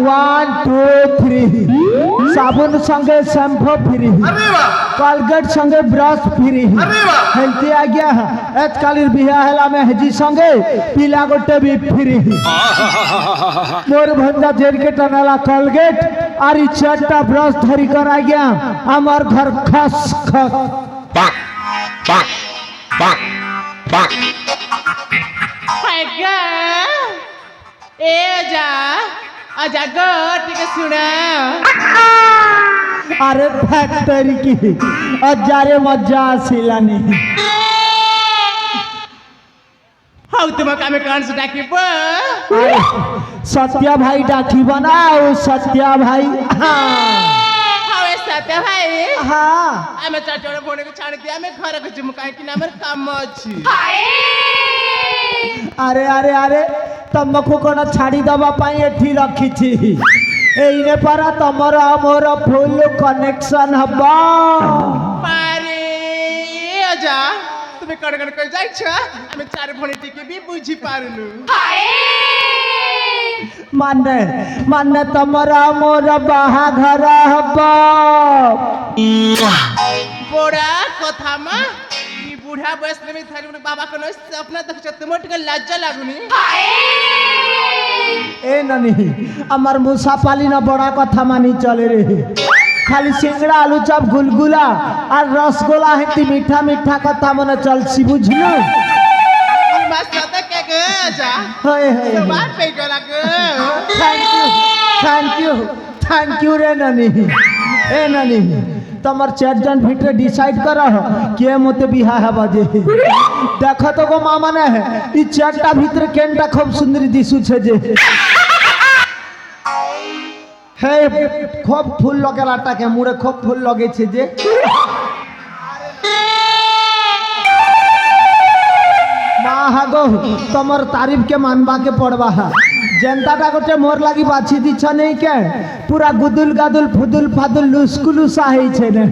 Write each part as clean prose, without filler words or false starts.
One two three साबुन संगे shampoo free Colgate संगे ब्रश फ्री हेल्थी आ गया एत कालीर बिहा हेला में हेजी संगे पीला गोटे भी फ्री मोर भंजा जेल के टनाला कोलगेट और चारटा ब्रश धरी कर आ गया हमार घर खस खस अरे फैक्टरी की अजारे मजा आसिलानी हाउ तुमक आमे कान से डाकी सत्या भाई डाकी बनाओ सत्या भाई हाउ सत्या भाई हाँ आमे चाचोड़े बोने को छाड़ दिया मैं घर को चुमकाई कि नामर काम अछि अरे अरे अरे तमको कोन छाड़ी दबा पाई एठी रखी छी एइने पारा तमर मोर फुल कनेक्शन हबा पारे आजा তুমি কড়গড় কই যাইছ আমি চার ভণিটি কে भी বুঝি পারলু माने माने तमरा मोर बाहाघर हबा বড়া কথা মা ই বুড়া বয়স में थारी बाबा को अपना देख छत मोट के लज्जा लागुनी ए ननी हमार मुसा पाली ना बड़ा कथा मानी चले रे खाली सिंगड़ा आलू चप गुलगुला और रसगोला हेती मीठा मीठा कथा मने चलसी बुझलो मस्त त के गे जा होय होय तो बात पे गला गे थैंक यू रे ननी ए ननी तमर चार जन भीतर डिसाइड कर के मते बिहा है बजे देखो तो गो मामा ने ई चारटा भीतर केनटा खूब सुंदरी दिसु छे जे हे खूब फूल लगेला टाके मुड़े खूब फूल लगे छे जे माहागो तमर तारीफ के मानबा के पड़वा जनता गोटे मोर लगी बाछी दीछ नहीं के पूरा गुदुल गादुल फुदुल फादुल लुस्कुलुसा है छे ने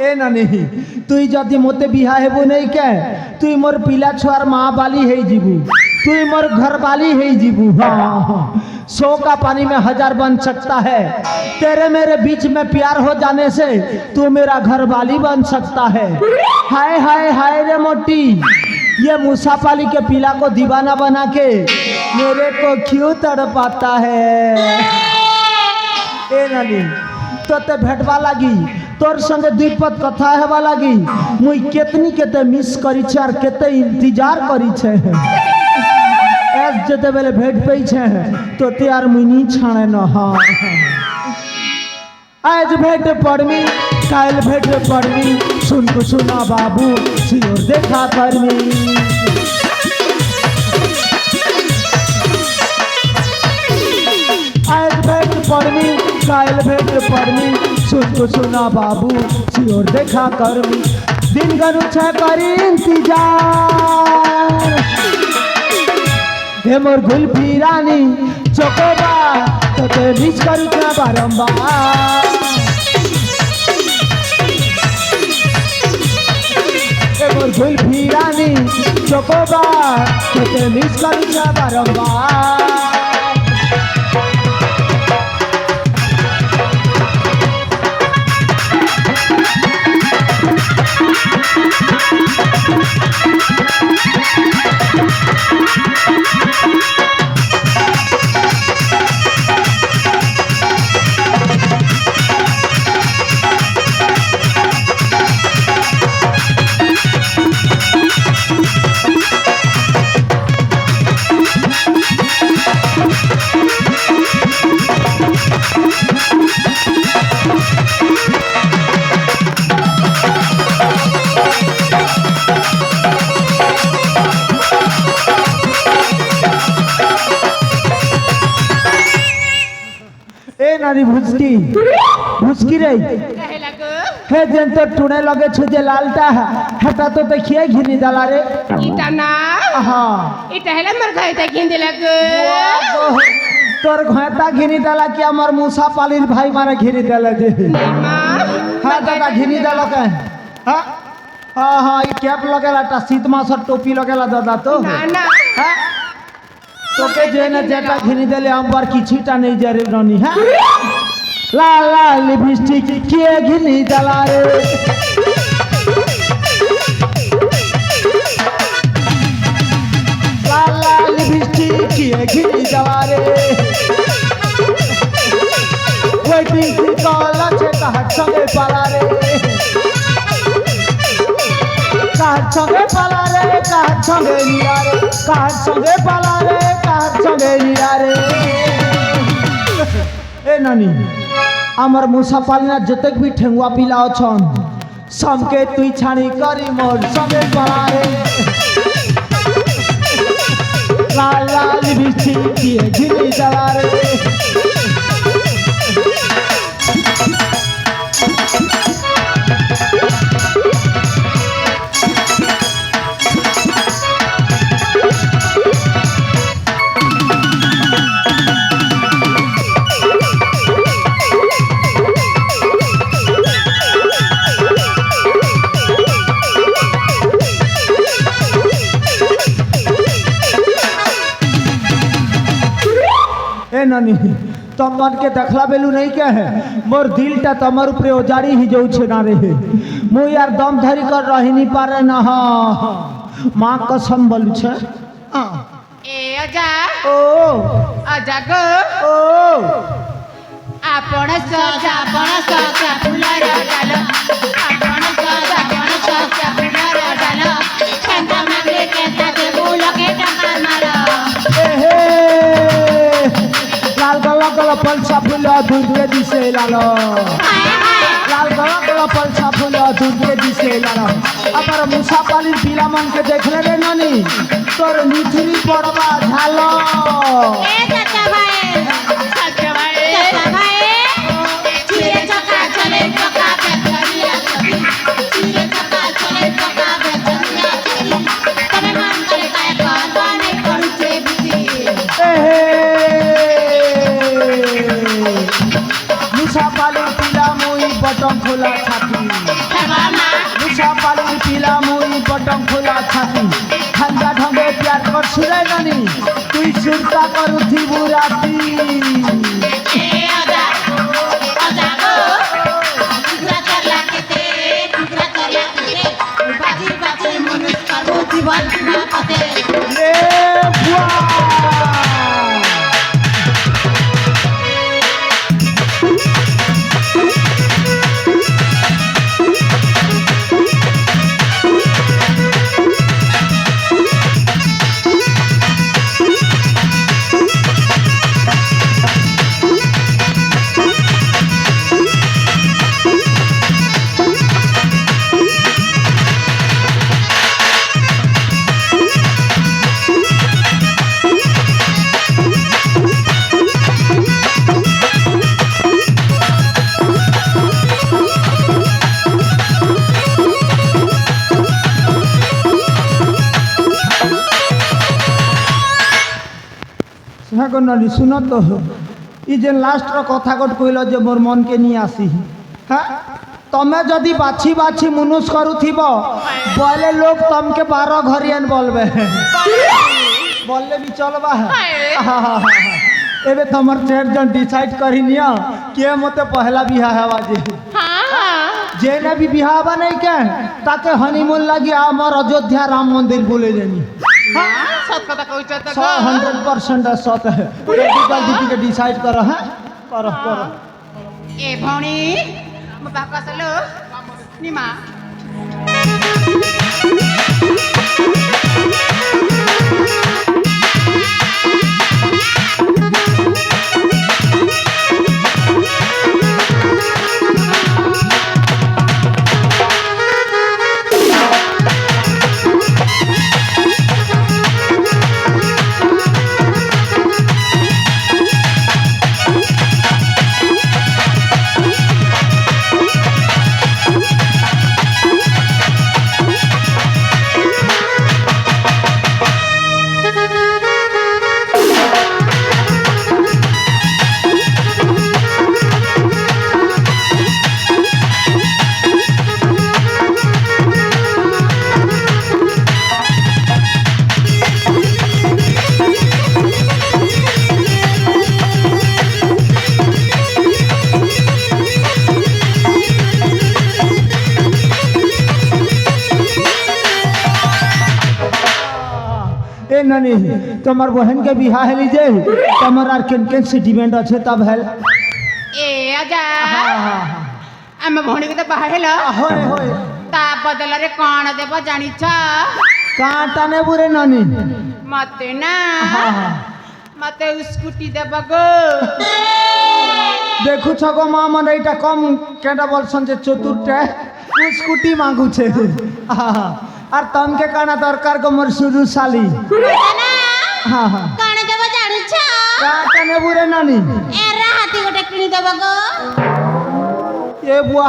ए ननी तुई जदी मोते बिहा हेबो नहीं के तुई मोर पिला छुआर माँ बाली है जीबू तुई मोर घर वाली है जीबू हाँ 100 का पानी में 1000 बन सकता है तेरे मेरे बीच में प्यार हो जाने से तू मेरा घर वाली बन सकता है हाय हाय हाय रे मोटी ये मूसापाली के पीला को दीवाना बना के मेरे को क्यों तड़पाता है ए ननी तो ते भेटवा लगी तोर संगे द्विपद कथा हेवा लगी मुई केतनी केते मिस करी छे और केते इंतजार करी छे एस जते बेले भेट पई छे तो ते यार मुई नी छाणे न हां आज भेट पड़मी काल भेट पड़मी सुन को सुना बाबू सियोर देखा करमी आज भेट पड़मी काल भेट पड़मी सुन को सुना बाबू सियोर देखा करमी दिन गनु छे करी इंतजार हे मोर गुलफी रानी चोकोबा तो ते मिस करू छे बारंबार मोर गुलफी रानी चोकोबा तो ते मिस करू छे बारंबार नारी भुसकी भुसकी रे कहे लगो हे जेन तो टुने लगे छुजे लालटा हटा तो देखिए घिनी दला रे इटा ना हां इटा हेला मर गए त घिंदे लगो तोर घाटा घिनी दला कि हमर मूसा पालिर भाई मारे घिनी दला जे हां दादा घिनी दला के हां हां हां ई कैप लगेला ता शीत मास टोपी लगेला दादा तो ना ना हां তোকে জেনে যেটা ঘিনি দিলে আমার কিছুটা নেই যে রে রনি হ্যাঁ লাল লাল লিপস্টিক কে ঘিনি জ্বালা রে লাল লাল লিপস্টিক কে ঘিনি জ্বালা রে ওয়েটিং কি কল আছে কাহার সঙ্গে পালা রে কাহার সঙ্গে পালা রে কাহার সঙ্গে নিয়া রে কাহার সঙ্গে পালা রে কাহার সঙ্গে নিয়া রে এ নানি আমার মুসা পালিনা যেতে भी ठेंगुआ पिला छन सबके तुई छाणी करी मोर सगे पाला रे लाल लाल बिछी किए घिरी जला रे ए नानी तुम मन के देखला बेलू नहीं क्या है मोर दिलटा तमर ऊपर ओजारी ही जाऊ छे ना रे मु यार दम धरी कर रही नहीं पारे ना माँ कसम बोलू छे ए अजा ओ अजा गो ओ आपण सजा फुलर डाल आपण सजा फुलर डाल केंता मागे केंता के फूल के टका मारो ए हे लाल गला गला पलसा फूल दूर के दिसे लालो लाल गला गला पलसा फूल दूर के दिसे लालो अपर मुसा पाली पीला मन के देखले रे नानी तोर निथुरी पड़वा झालो ए चाचा भाई चिरे चका चले चका बेचरिया चिरे चका चले चका बेचरिया तमे मन करे काय काने करछे बिती ए मुसा पाली पीला मुई बटन खोला छाती बाबा मुसा पाली पीला मुई बटन खोला छाती खंडा ढंगे प्यार कर सुरे नानी तुई सुरता करू थी बुराती ए अजा गो टुकड़ा कर लाके बाजी बाजी मनुष्य करू जीवन ना पते रे बुआ नानी सुन तो ये लास्ट कथा गोट कहल जे मोर मन के नहीं आसी हाँ तमें जदि बाछी बाछी मुनुष करुथिब बोले लोग तुमके 12 घरियन बोलबे बोलले भी चलबा एबे तमर 4 जन डिसाइड करी निया के मते पहला बियाह हवा जे जे ने भी बियाह नहीं के ताके हनीमून लगी हमर अयोध्या राम मंदिर बोले जानी सत कथा कहै त 100% सत है जल्दी के डिसाइड करो है करो ए भौणी म बापा सलो निमा ए नानी तुम्हार बहन के बिहा हेली जे तुम्हार आर केन केन सेंटिमेंट अच्छे तब हेल ए अजा हाँ हाँ आम भौणी के तो बाहर हेलो होय होय ता बदल रे कौन देव जानी छ कांटा ने बुरे नानी मते ना हाँ हाँ मते स्कूटी देव गो देखु छगो माँ मन एटा कम केटा बोलसन जे चतुर्टे उ स्कूटी मांगू छे আর তমকে কানা দরকার গো মোর শুরু শালি ना হ্যাঁ হ্যাঁ कौन देव जानी छ কাটা নেবু রে নানি एरा हाथी गोटे किनी देव गो এ বুয়া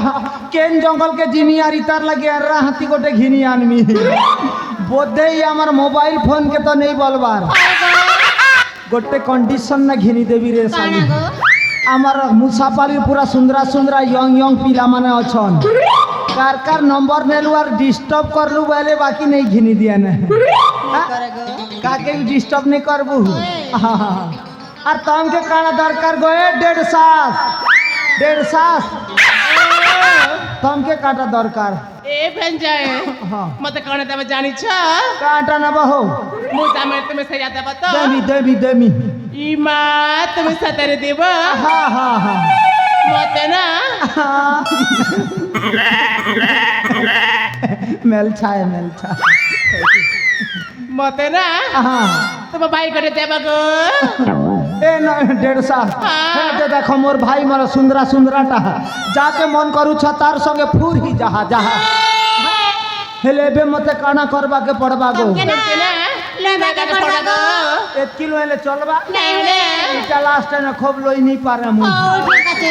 কেন জঙ্গলকে জিনিয়ারি তার লাগে আর হাতি গোটে ঘিনি আনমি বোধেই আমার মোবাইল ফোন কে তো নেই বলবার গোটে কন্ডিশন না ঘিনি দেবি রে শালি कौन गो আমার মুসাপালির পুরা সুন্দরা সুন্দরা ইয়ং পিলা মানে অছন কার কার নম্বর নেলু আর ডিস্টার্ব করলু বলে বাকি নেই ঘিনি দিয়া না करे गो কাকে ডিস্টার্ব নেই করবু আর তমকে কানা দরকার গো 1.5 শ্বাস তমকে কাটা দরকার ए भंजाए हाँ मते कौन देव जानी छ কাটা নেব হো मुझा में तुम्हें सजा देव तो দেমি इमा तुम्हें सतरे देव হ্যাঁ হ্যাঁ হ্যাঁ मते ना মেল ছায় मते ना হ্যাঁ तुम भाई करे देव गो এ নয় 1.5 হ্যাঁ। দেখো মোর ভাই মোর সুন্দরা সুন্দরাটা যাকে মন করুছ তার সঙ্গে ফুরহি যাহা হেলে এবে মতে কানা করবাকে পড়বা গো तमके ना ना लेबा के पड़बा गो 1 কিলো এলে চলবা नहीं ले এটা লাস্ট না খুব লই নি পারে মু ओ ठीक আছে